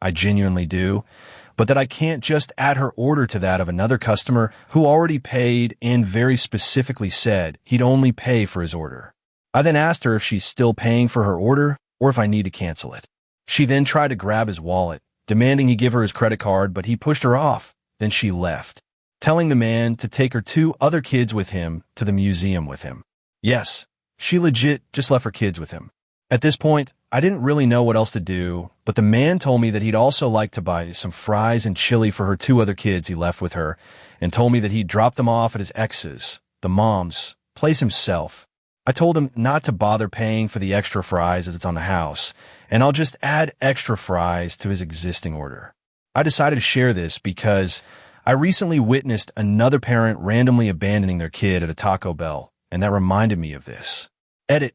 I genuinely do, but that I can't just add her order to that of another customer who already paid and very specifically said he'd only pay for his order. I then asked her if she's still paying for her order or if I need to cancel it. She then tried to grab his wallet, demanding he give her his credit card, but he pushed her off. Then she left, telling the man to take her 2 other kids with him to the museum with him. Yes, she legit just left her kids with him. At this point, I didn't really know what else to do, but the man told me that he'd also like to buy some fries and chili for her 2 other kids he left with her, and told me that he'd drop them off at his ex's, the mom's, place himself. I told him not to bother paying for the extra fries as it's on the house, and I'll just add extra fries to his existing order. I decided to share this because I recently witnessed another parent randomly abandoning their kid at a Taco Bell, and that reminded me of this. Edit.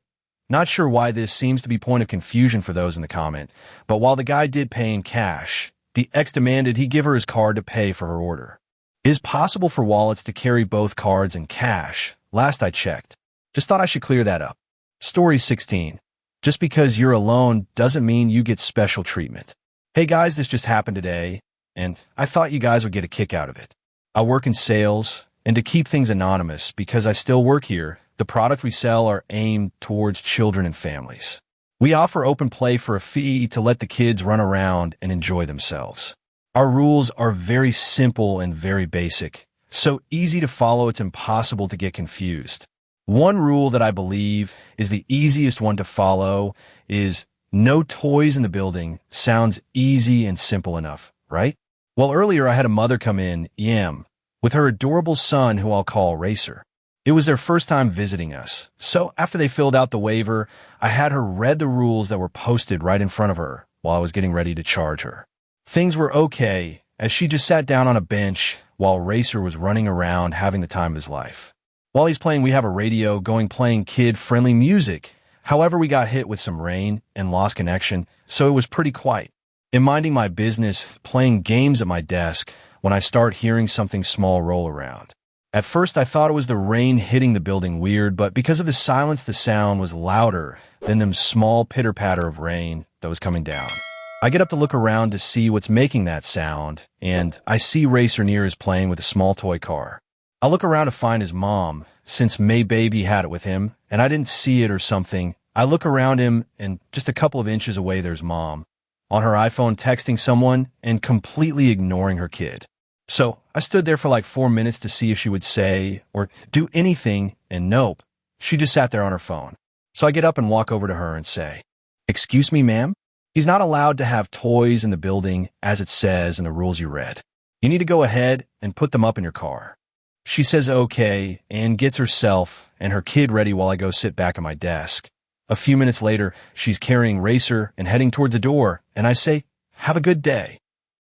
Not sure why this seems to be point of confusion for those in the comment, but while the guy did pay in cash, the ex demanded he give her his card to pay for her order. It is possible for wallets to carry both cards and cash, last I checked. Just thought I should clear that up. Story 16. Just because you're alone doesn't mean you get special treatment. Hey guys, this just happened today, and I thought you guys would get a kick out of it. I work in sales, and to keep things anonymous, because I still work here, the product we sell are aimed towards children and families. We offer open play for a fee to let the kids run around and enjoy themselves. Our rules are very simple and very basic, so easy to follow it's impossible to get confused. One rule that I believe is the easiest one to follow is no toys in the building. Sounds easy and simple enough, right? Well, earlier I had a mother come in, Yam, with her adorable son who I'll call Racer. It was their first time visiting us, so after they filled out the waiver, I had her read the rules that were posted right in front of her while I was getting ready to charge her. Things were okay, as she just sat down on a bench while Racer was running around having the time of his life. While he's playing, we have a radio going playing kid-friendly music. However, we got hit with some rain and lost connection, so it was pretty quiet. I'm minding my business, playing games at my desk, when I start hearing something small roll around. At first, I thought it was the rain hitting the building weird, but because of the silence, the sound was louder than them small pitter-patter of rain that was coming down. I get up to look around to see what's making that sound, and I see Racer near is playing with a small toy car. I look around to find his mom, since May Baby had it with him, and I didn't see it or something. I look around him, and just a couple of inches away there's Mom, on her iPhone texting someone and completely ignoring her kid. So I stood there for like 4 minutes to see if she would say or do anything, and nope, she just sat there on her phone. So I get up and walk over to her and say, "Excuse me, ma'am? He's not allowed to have toys in the building as it says in the rules you read. You need to go ahead and put them up in your car." She says okay and gets herself and her kid ready while I go sit back at my desk. A few minutes later, she's carrying Racer and heading towards the door, and I say, "Have a good day,"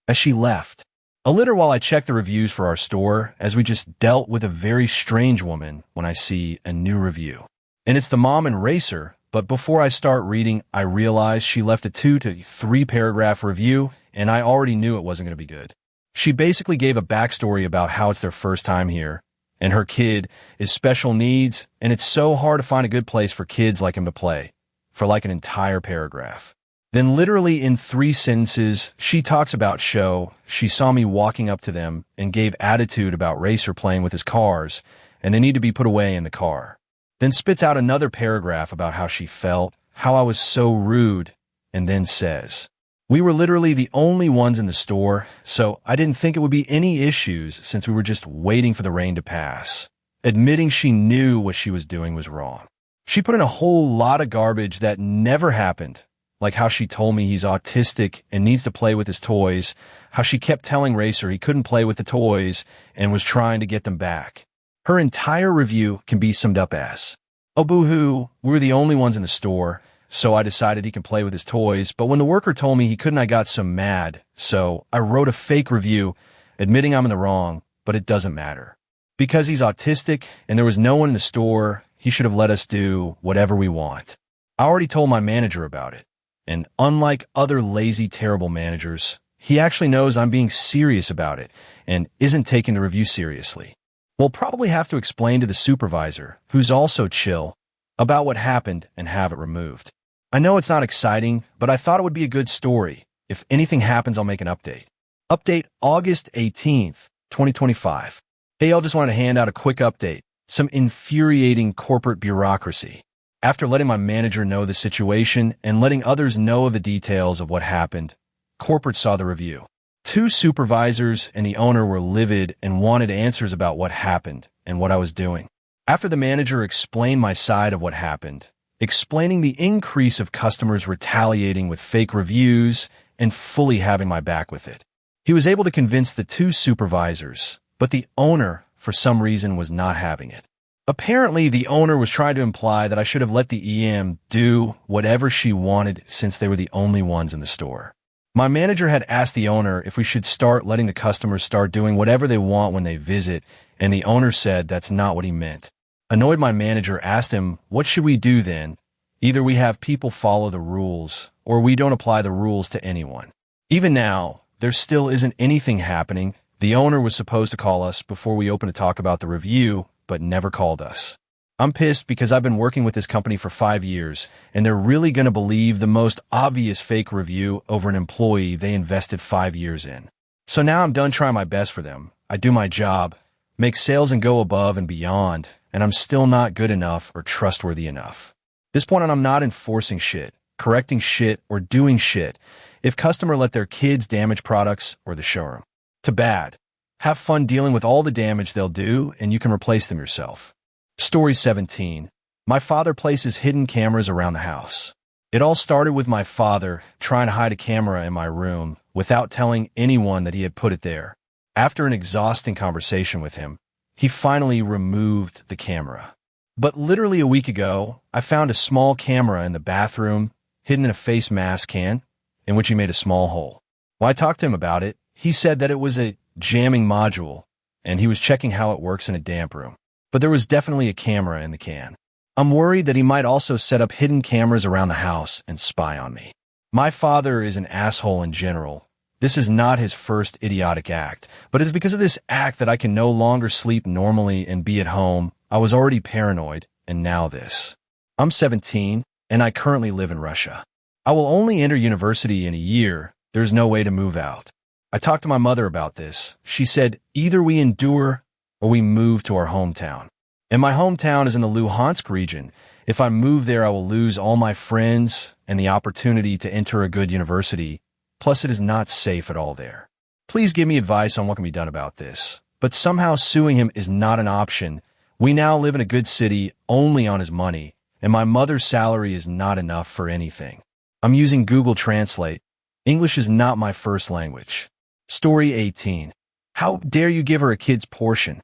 as she left. A little while I check the reviews for our store, as we just dealt with a very strange woman when I see a new review. And it's the mom and Racer, but before I start reading, I realize she left a 2 to 3 paragraph review, and I already knew it wasn't going to be good. She basically gave a backstory about how it's their first time here, and her kid is special needs, and it's so hard to find a good place for kids like him to play, for like an entire paragraph. Then literally in 3 sentences, she talks about she saw me walking up to them and gave attitude about Racer playing with his cars, and they need to be put away in the car. Then spits out another paragraph about how she felt, how I was so rude, and then says, "We were literally the only ones in the store, so I didn't think it would be any issues since we were just waiting for the rain to pass," admitting she knew what she was doing was wrong. She put in a whole lot of garbage that never happened, like how she told me he's autistic and needs to play with his toys, how she kept telling Racer he couldn't play with the toys and was trying to get them back. Her entire review can be summed up as, "Oh, boo-hoo, we were the only ones in the store, so I decided he can play with his toys, but when the worker told me he couldn't, I got so mad, so I wrote a fake review admitting I'm in the wrong, but it doesn't matter. Because he's autistic and there was no one in the store, he should have let us do whatever we want. I already told my manager about it, and unlike other lazy, terrible managers, he actually knows I'm being serious about it and isn't taking the review seriously. We'll probably have to explain to the supervisor, who's also chill, about what happened and have it removed. I know it's not exciting, but I thought it would be a good story. If anything happens, I'll make an update." Update August 18th, 2025. Hey, I just wanted to hand out a quick update. Some infuriating corporate bureaucracy. After letting my manager know the situation and letting others know of the details of what happened, corporate saw the review. 2 supervisors and the owner were livid and wanted answers about what happened and what I was doing. After the manager explained my side of what happened, explaining the increase of customers retaliating with fake reviews and fully having my back with it, he was able to convince the 2 supervisors, but the owner, for some reason, was not having it. Apparently, the owner was trying to imply that I should have let the EM do whatever she wanted since they were the only ones in the store. My manager had asked the owner if we should start letting the customers start doing whatever they want when they visit, and the owner said that's not what he meant. Annoyed, my manager asked him, "What should we do then? Either we have people follow the rules, or we don't apply the rules to anyone." Even now, there still isn't anything happening. The owner was supposed to call us before we opened to talk about the review, but never called us. I'm pissed because I've been working with this company for 5 years, and they're really going to believe the most obvious fake review over an employee they invested 5 years in. So now I'm done trying my best for them. I do my job, make sales and go above and beyond, and I'm still not good enough or trustworthy enough. At this point, I'm not enforcing shit, correcting shit, or doing shit if customer let their kids damage products or the showroom. Too bad. Have fun dealing with all the damage they'll do, and you can replace them yourself. Story 17. My father places hidden cameras around the house. It all started with my father trying to hide a camera in my room without telling anyone that he had put it there. After an exhausting conversation with him, he finally removed the camera. But literally a week ago, I found a small camera in the bathroom hidden in a face mask can in which he made a small hole. When I talked to him about it, He said that it was a jamming module, and he was checking how it works in a damp room. But there was definitely a camera in the can. I'm worried that he might also set up hidden cameras around the house and spy on me. My father is an asshole in general. This is not his first idiotic act, but it is because of this act that I can no longer sleep normally and be at home. I was already paranoid, and now this. I'm 17, and I currently live in Russia. I will only enter university in a year. There's no way to move out. I talked to my mother about this. She said, either we endure or we move to our hometown. And my hometown is in the Luhansk region. If I move there, I will lose all my friends and the opportunity to enter a good university. Plus, it is not safe at all there. Please give me advice on what can be done about this. But somehow suing him is not an option. We now live in a good city only on his money, and my mother's salary is not enough for anything. I'm using Google Translate. English is not my first language. Story 18. How dare you give her a kid's portion?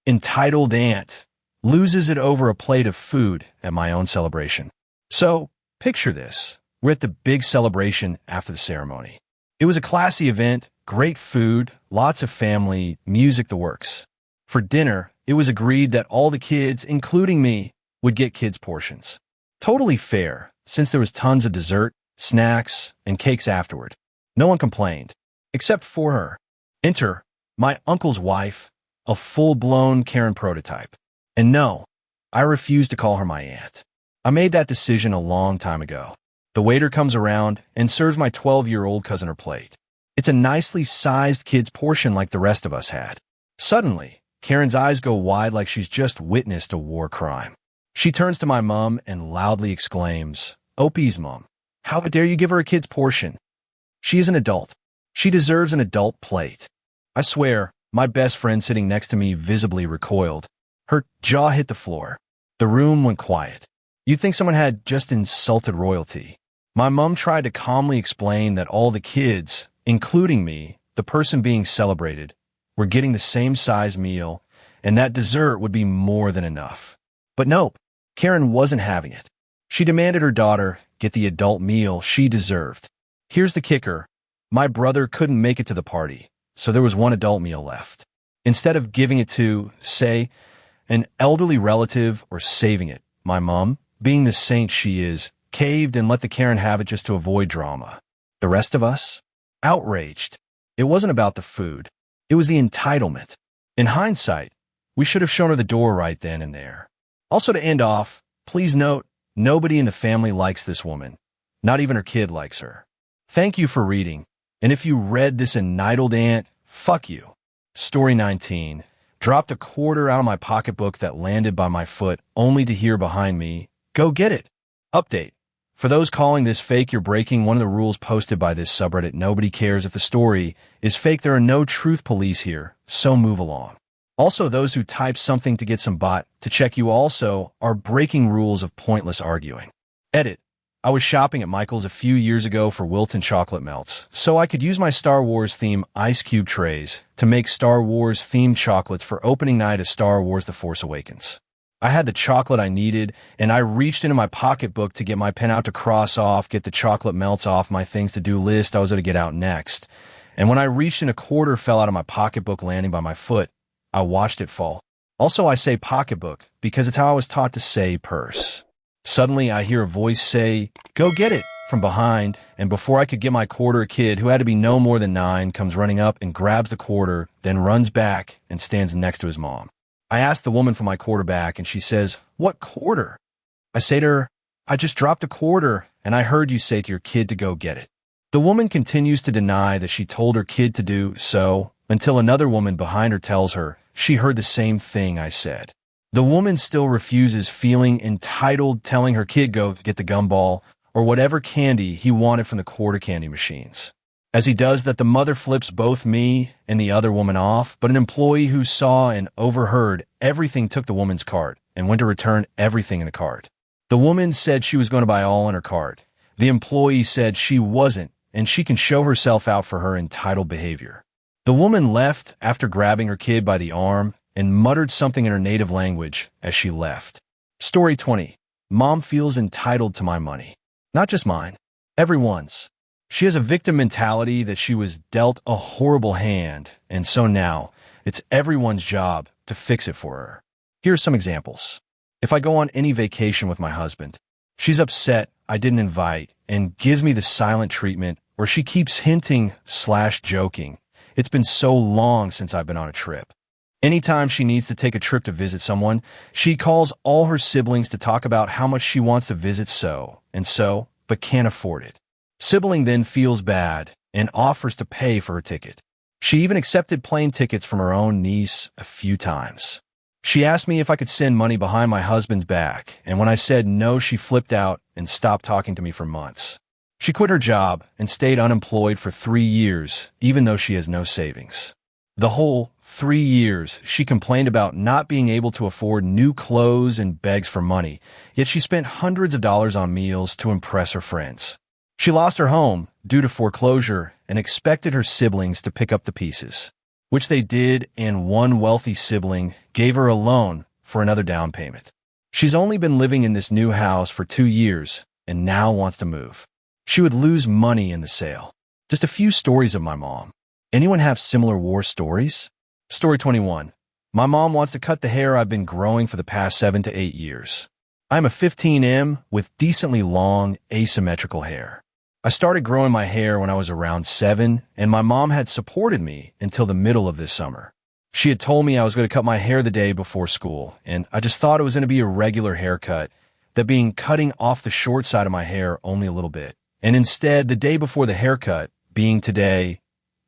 Entitled aunt loses it over a plate of food at my own celebration. So, picture this. We're at the big celebration after the ceremony. It was a classy event, great food, lots of family, music, the works. For dinner, it was agreed that all the kids, including me, would get kids' portions. Totally fair, since there was tons of dessert, snacks, and cakes afterward. No one complained, except for her. Enter my uncle's wife, a full-blown Karen prototype. And no, I refuse to call her my aunt. I made that decision a long time ago. The waiter comes around and serves my 12-year-old cousin her plate. It's a nicely sized kid's portion like the rest of us had. Suddenly, Karen's eyes go wide like she's just witnessed a war crime. She turns to my mom and loudly exclaims, "Opie's mom, how dare you give her a kid's portion? She is an adult. She deserves an adult plate." I swear, my best friend sitting next to me visibly recoiled. Her jaw hit the floor. The room went quiet. You'd think someone had just insulted royalty. My mom tried to calmly explain that all the kids, including me, the person being celebrated, were getting the same size meal, and that dessert would be more than enough. But nope, Karen wasn't having it. She demanded her daughter get the adult meal she deserved. Here's the kicker. My brother couldn't make it to the party, so there was one adult meal left. Instead of giving it to, say, an elderly relative or saving it, my mom, being the saint she is, caved and let the Karen have it just to avoid drama. The rest of us? Outraged. It wasn't about the food. It was the entitlement. In hindsight, we should have shown her the door right then and there. Also, to end off, please note, nobody in the family likes this woman. Not even her kid likes her. Thank you for reading. And if you read this entitled aunt, fuck you. Story 19. Dropped a quarter out of my pocketbook that landed by my foot, only to hear behind me, "Go get it." Update. For those calling this fake, you're breaking one of the rules posted by this subreddit. Nobody cares if the story is fake. There are no truth police here, so move along. Also, those who type something to get some bot to check you also are breaking rules of pointless arguing. Edit. I was shopping at Michael's a few years ago for Wilton chocolate melts, so I could use my Star Wars theme ice cube trays to make Star Wars themed chocolates for opening night of Star Wars The Force Awakens. I had the chocolate I needed, and I reached into my pocketbook to get my pen out to cross off, get the chocolate melts off my things-to-do list I was going to get out next. And when I reached in, a quarter fell out of my pocketbook, landing by my foot. I watched it fall. Also, I say pocketbook because it's how I was taught to say purse. Suddenly, I hear a voice say, "Go get it," from behind, and before I could get my quarter, a kid who had to be no more than 9 comes running up and grabs the quarter, then runs back and stands next to his mom. I ask the woman for my quarter back, and she says, "What quarter?" I say to her, "I just dropped a quarter, and I heard you say to your kid to go get it." The woman continues to deny that she told her kid to do so, until another woman behind her tells her she heard the same thing I said. The woman still refuses, feeling entitled, telling her kid go get the gumball or whatever candy he wanted from the quarter candy machines. As he does that, the mother flips both me and the other woman off, but an employee who saw and overheard everything took the woman's card and went to return everything in the cart. The woman said she was going to buy all in her cart. The employee said she wasn't, and she can show herself out for her entitled behavior. The woman left after grabbing her kid by the arm and muttered something in her native language as she left. Story 20. Mom feels entitled to my money. Not just mine. Everyone's. She has a victim mentality that she was dealt a horrible hand, and so now it's everyone's job to fix it for her. Here are some examples. If I go on any vacation with my husband, she's upset I didn't invite and gives me the silent treatment, or she keeps hinting/joking. It's been so long since I've been on a trip. Anytime she needs to take a trip to visit someone, she calls all her siblings to talk about how much she wants to visit but can't afford it. Sibling then feels bad and offers to pay for her ticket. She even accepted plane tickets from her own niece a few times. She asked me if I could send money behind my husband's back, and when I said no, she flipped out and stopped talking to me for months. She quit her job and stayed unemployed for 3 years, even though she has no savings. The whole 3 years, she complained about not being able to afford new clothes and begs for money, yet she spent hundreds of dollars on meals to impress her friends. She lost her home due to foreclosure and expected her siblings to pick up the pieces, which they did, and one wealthy sibling gave her a loan for another down payment. She's only been living in this new house for 2 years and now wants to move. She would lose money in the sale. Just a few stories of my mom. Anyone have similar war stories? Story 21. My mom wants to cut the hair I've been growing for the past 7 to 8 years. I'm a 15M with decently long, asymmetrical hair. I started growing my hair when I was around 7, and my mom had supported me until the middle of this summer. She had told me I was going to cut my hair the day before school, and I just thought it was going to be a regular haircut, that being cutting off the short side of my hair only a little bit. And instead, the day before the haircut, being today,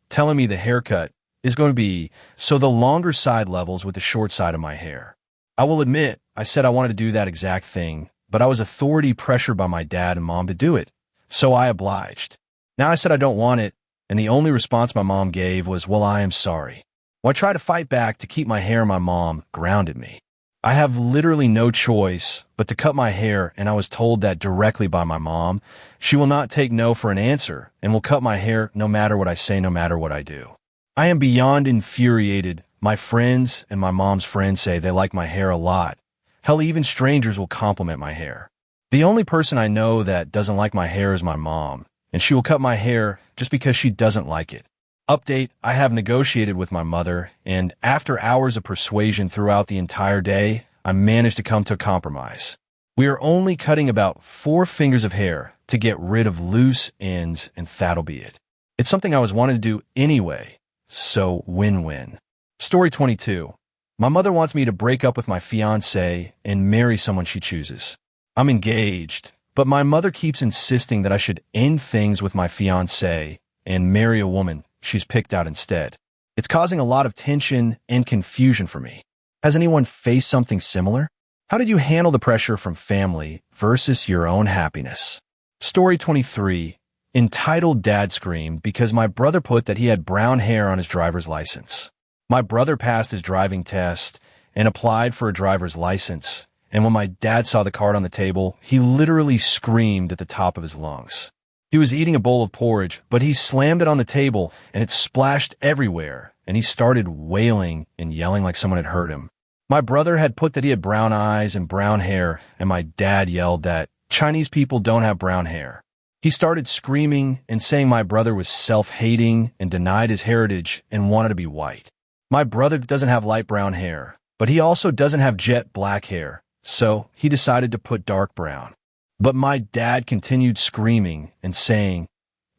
telling me the haircut is going to be so the longer side levels with the short side of my hair. I will admit, I said I wanted to do that exact thing, but I was authority pressured by my dad and mom to do it. So I obliged. Now I said I don't want it, and the only response my mom gave was, well, I am sorry. Well, I tried to fight back to keep my hair, my mom grounded me. I have literally no choice but to cut my hair, and I was told that directly by my mom. She will not take no for an answer and will cut my hair no matter what I say, no matter what I do. I am beyond infuriated. My friends and my mom's friends say they like my hair a lot. Hell, even strangers will compliment my hair. The only person I know that doesn't like my hair is my mom, and she will cut my hair just because she doesn't like it. Update, I have negotiated with my mother, and after hours of persuasion throughout the entire day, I managed to come to a compromise. We are only cutting about 4 fingers of hair to get rid of loose ends, and that'll be it. It's something I was wanting to do anyway, so win-win. Story 22. My mother wants me to break up with my fiancé and marry someone she chooses. I'm engaged, but my mother keeps insisting that I should end things with my fiancé and marry a woman she's picked out instead. It's causing a lot of tension and confusion for me. Has anyone faced something similar? How did you handle the pressure from family versus your own happiness? Story 23. Entitled Dad screamed because my brother put that he had brown hair on his driver's license. My brother passed his driving test and applied for a driver's license. And when my dad saw the card on the table, he literally screamed at the top of his lungs. He was eating a bowl of porridge, but he slammed it on the table and it splashed everywhere, and he started wailing and yelling like someone had hurt him. My brother had put that he had brown eyes and brown hair, and my dad yelled that Chinese people don't have brown hair. He started screaming and saying my brother was self-hating and denied his heritage and wanted to be white. My brother doesn't have light brown hair, but he also doesn't have jet black hair. So he decided to put dark brown. But my dad continued screaming and saying,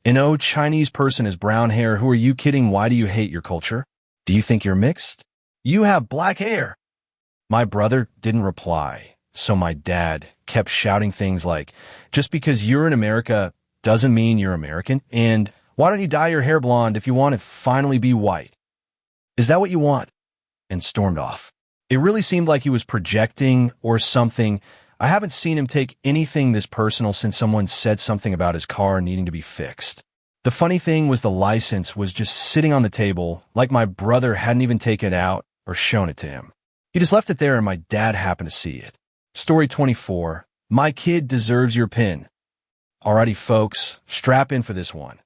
"No Chinese person has brown hair. Who are you kidding? Why do you hate your culture? Do you think you're mixed? You have black hair." My brother didn't reply, so my dad kept shouting things like, "Just because you're in America doesn't mean you're American, and why don't you dye your hair blonde if you want to finally be white? Is that what you want?" and stormed off. It really seemed like he was projecting or something. I haven't seen him take anything this personal since someone said something about his car needing to be fixed. The funny thing was the license was just sitting on the table, like my brother hadn't even taken it out or shown it to him. He just left it there and my dad happened to see it. Story 24. My kid deserves your pin. Alrighty folks, strap in for this one.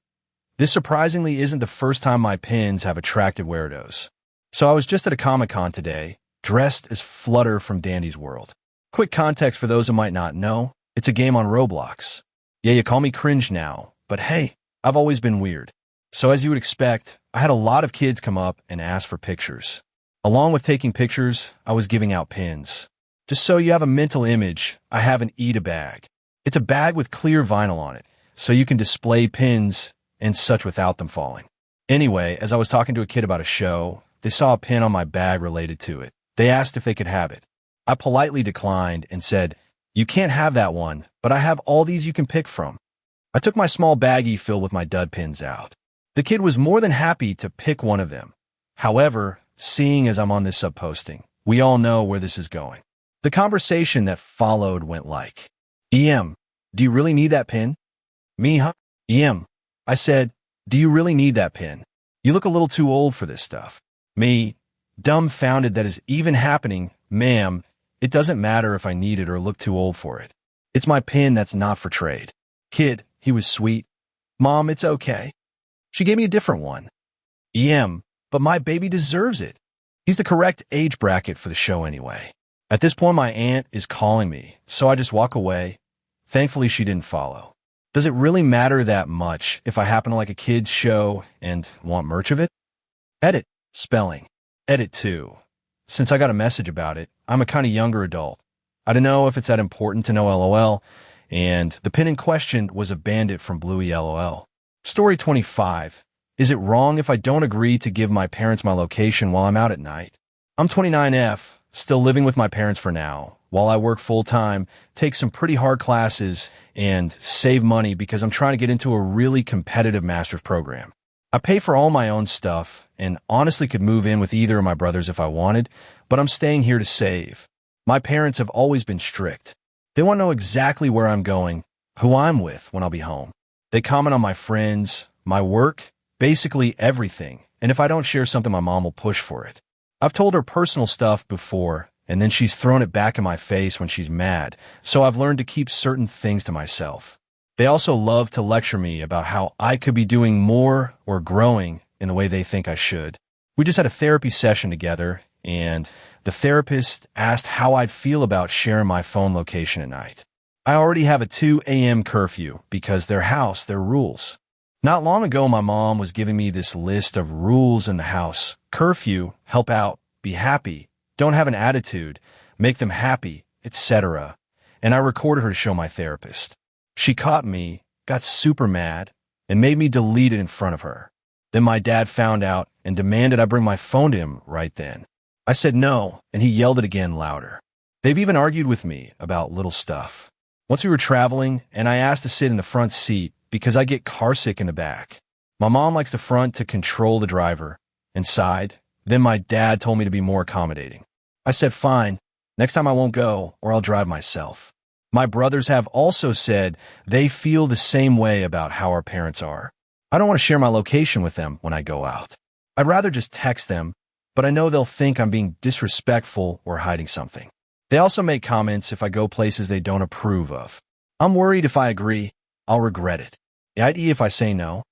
This surprisingly isn't the first time my pins have attracted weirdos. So I was just at a Comic-Con today, dressed as Flutter from Dandy's World. Quick context for those who might not know, it's a game on Roblox. Yeah, you call me cringe now, but hey, I've always been weird. So as you would expect, I had a lot of kids come up and ask for pictures. Along with taking pictures, I was giving out pins. Just so you have a mental image, I have an Eat a bag. It's a bag with clear vinyl on it, so you can display pins and such without them falling. Anyway, as I was talking to a kid about a show, they saw a pin on my bag related to it. They asked if they could have it. I politely declined and said, "You can't have that one, but I have all these you can pick from." I took my small baggie filled with my dud pins out. The kid was more than happy to pick one of them. However, seeing as I'm on this sub-posting, we all know where this is going. The conversation that followed went like, "EM, do you really need that pin?" "Me, huh?" "EM." I said, "Do you really need that pin? You look a little too old for this stuff." Me, dumbfounded that is even happening. "Ma'am, it doesn't matter if I need it or look too old for it. It's my pin that's not for trade." Kid, he was sweet. "Mom, it's okay." She gave me a different one. "EM, but my baby deserves it. He's the correct age bracket for the show anyway." At this point, my aunt is calling me, so I just walk away. Thankfully, she didn't follow. Does it really matter that much if I happen to like a kid's show and want merch of it? Edit. Spelling. Edit 2. Since I got a message about it, I'm a kind of younger adult. I don't know if it's that important to know LOL, and the pin in question was a bandit from Bluey LOL. Story 25. Is it wrong if I don't agree to give my parents my location while I'm out at night? I'm 29F, still living with my parents for now, while I work full-time, take some pretty hard classes, and save money because I'm trying to get into a really competitive master's program. I pay for all my own stuff, and honestly could move in with either of my brothers if I wanted, but I'm staying here to save. My parents have always been strict. They want to know exactly where I'm going, who I'm with when I'll be home. They comment on my friends, my work, basically everything, and if I don't share something, my mom will push for it. I've told her personal stuff before, and then she's thrown it back in my face when she's mad, so I've learned to keep certain things to myself. They also love to lecture me about how I could be doing more or growing in the way they think I should. We just had a therapy session together, and the therapist asked how I'd feel about sharing my phone location at night. I already have a 2 a.m. curfew because their house, their rules. Not long ago, my mom was giving me this list of rules in the house. Curfew, help out, be happy, don't have an attitude, make them happy, etc. And I recorded her to show my therapist. She caught me, got super mad, and made me delete it in front of her. Then my dad found out and demanded I bring my phone to him right then. I said no, and he yelled it again louder. They've even argued with me about little stuff. Once we were traveling, and I asked to sit in the front seat because I get carsick in the back. My mom likes the front to control the driver and side. Then my dad told me to be more accommodating. I said fine, next time I won't go, or I'll drive myself. My brothers have also said they feel the same way about how our parents are. I don't want to share my location with them when I go out. I'd rather just text them, but I know they'll think I'm being disrespectful or hiding something. They also make comments if I go places they don't approve of. I'm worried if I agree, I'll regret it. The idea if I say no.